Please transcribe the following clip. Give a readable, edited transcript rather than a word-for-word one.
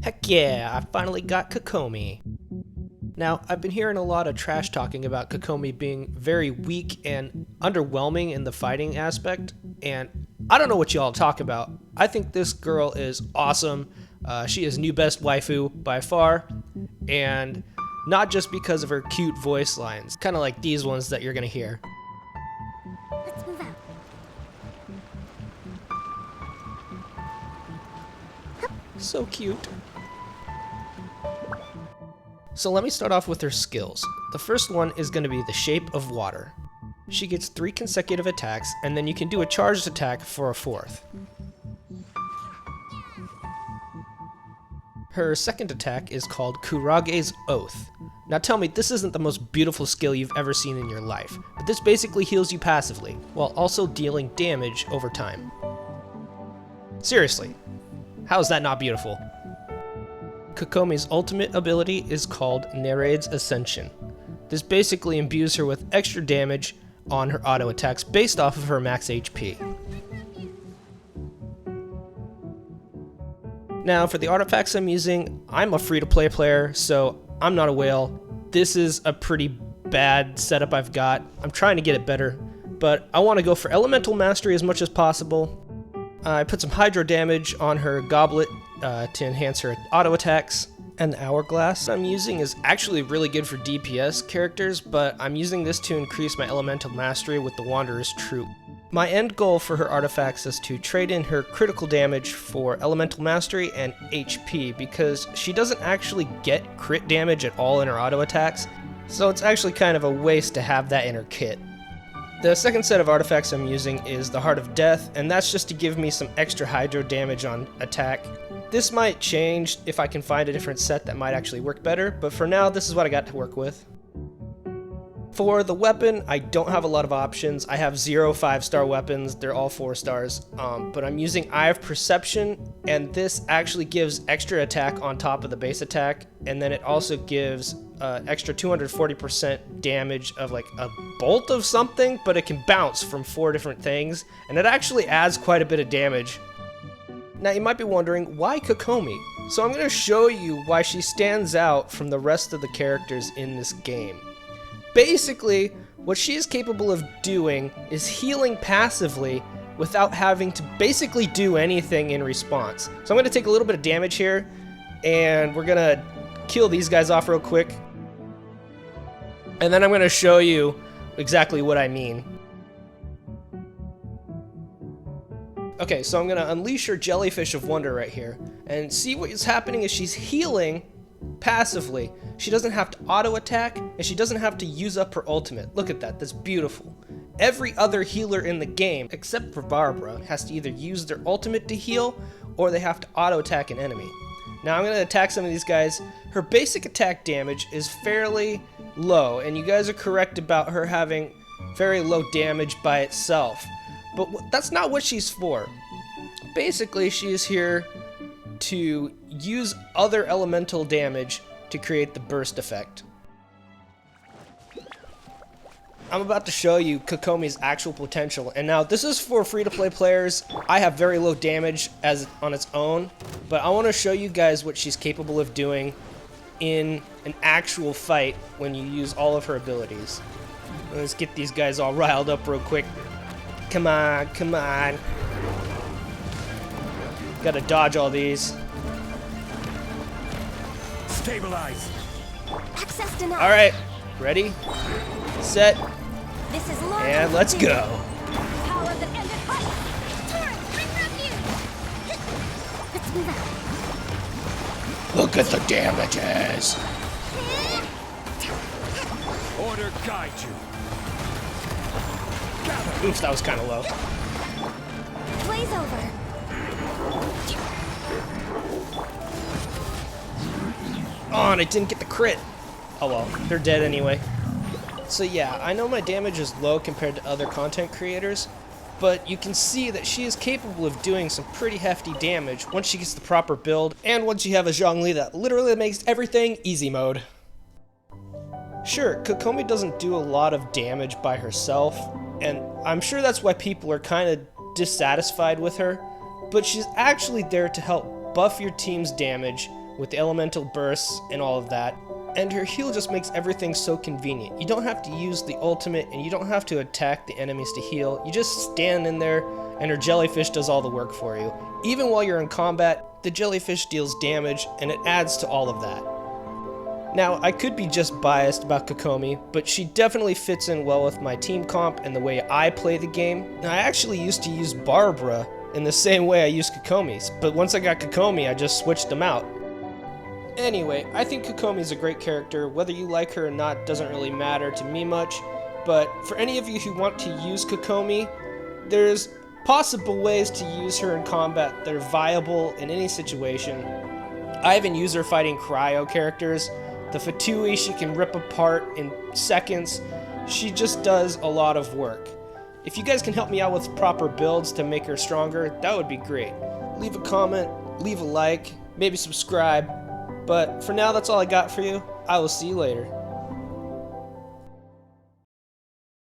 Heck yeah, I finally got Kokomi. Now, I've been hearing a lot of trash talking about Kokomi being very weak and underwhelming in the fighting aspect, and I don't know what y'all talk about. I think this girl is awesome. She is new best waifu by far, and not just because of her cute voice lines, kind of like these ones that you're gonna hear. Let's move out. So cute. So let me start off with her skills. The first one is going to be the Shape of Water. She gets 3 consecutive attacks, and then you can do a charged attack for a 4th. Her second attack is called Kurage's Oath. Now tell me, this isn't the most beautiful skill you've ever seen in your life, but this basically heals you passively, while also dealing damage over time. Seriously, how is that not beautiful? Kokomi's ultimate ability is called Nereid's Ascension. This basically imbues her with extra damage on her auto attacks based off of her max HP. Now for the artifacts I'm using, I'm a free-to-play player, so I'm not a whale. This is a pretty bad setup I've got. I'm trying to get it better, but I want to go for Elemental Mastery as much as possible. I put some Hydro damage on her Goblet to enhance her auto attacks. And the Hourglass I'm using is actually really good for DPS characters, but I'm using this to increase my Elemental Mastery with the Wanderer's Troop. My end goal for her artifacts is to trade in her critical damage for Elemental Mastery and HP, because she doesn't actually get crit damage at all in her auto attacks, so it's actually kind of a waste to have that in her kit. The second set of artifacts I'm using is the Heart of Death, and that's just to give me some extra Hydro damage on attack. This might change if I can find a different set that might actually work better, but for now this is what I got to work with. For the weapon, I don't have a lot of options. I have 0 5-star weapons, they're all 4 stars, but I'm using Eye of Perception, and this actually gives extra attack on top of the base attack, and then it also gives extra 240% damage of like a bolt of something, but it can bounce from 4 different things, and it actually adds quite a bit of damage. Now you might be wondering, why Kokomi? So I'm going to show you why she stands out from the rest of the characters in this game. Basically, what she is capable of doing is healing passively without having to basically do anything in response. So I'm going to take a little bit of damage here, and we're going to kill these guys off real quick. And then I'm going to show you exactly what I mean. Okay, so I'm going to unleash her Jellyfish of Wonder right here, and see what is happening is she's healing passively. She doesn't have to auto attack, and she doesn't have to use up her ultimate. Look at that, that's beautiful. Every other healer in the game, except for Barbara, has to either use their ultimate to heal, or they have to auto attack an enemy. Now I'm going to attack some of these guys. Her basic attack damage is fairly low, and you guys are correct about her having very low damage by itself. But that's not what she's for. Basically, she is here to use other elemental damage to create the burst effect. I'm about to show you Kokomi's actual potential, and now this is for free-to-play players. I have very low damage on its own, but I want to show you guys what she's capable of doing in an actual fight when you use all of her abilities. Let's get these guys all riled up real quick. Come on, come on. Gotta dodge all these. Stabilize. Access denied. Alright, ready, set, This is and let's go. Power that ended fight. Turret, bring refuge. Let's move out. Look at the damages. Order guide you. Oops, that was kind of low. Blaze over. Oh, and I didn't get the crit. Oh well, they're dead anyway. So yeah, I know my damage is low compared to other content creators, but you can see that she is capable of doing some pretty hefty damage once she gets the proper build, and once you have a Zhongli that literally makes everything easy mode. Sure, Kokomi doesn't do a lot of damage by herself, and I'm sure that's why people are kind of dissatisfied with her, but she's actually there to help buff your team's damage with the elemental bursts and all of that. And her heal just makes everything so convenient. You don't have to use the ultimate and you don't have to attack the enemies to heal. You just stand in there and her jellyfish does all the work for you. Even while you're in combat, the jellyfish deals damage and it adds to all of that. Now, I could be just biased about Kokomi, but she definitely fits in well with my team comp and the way I play the game. Now, I actually used to use Barbara in the same way I use Kokomi's, but once I got Kokomi, I just switched them out. Anyway, I think Kokomi's a great character. Whether you like her or not doesn't really matter to me much, but for any of you who want to use Kokomi, there's possible ways to use her in combat that are viable in any situation. I even use her fighting cryo characters. The Fatui she can rip apart in seconds. She just does a lot of work. If you guys can help me out with proper builds to make her stronger, that would be great. Leave a comment, leave a like, maybe subscribe. But for now, that's all I got for you. I will see you later.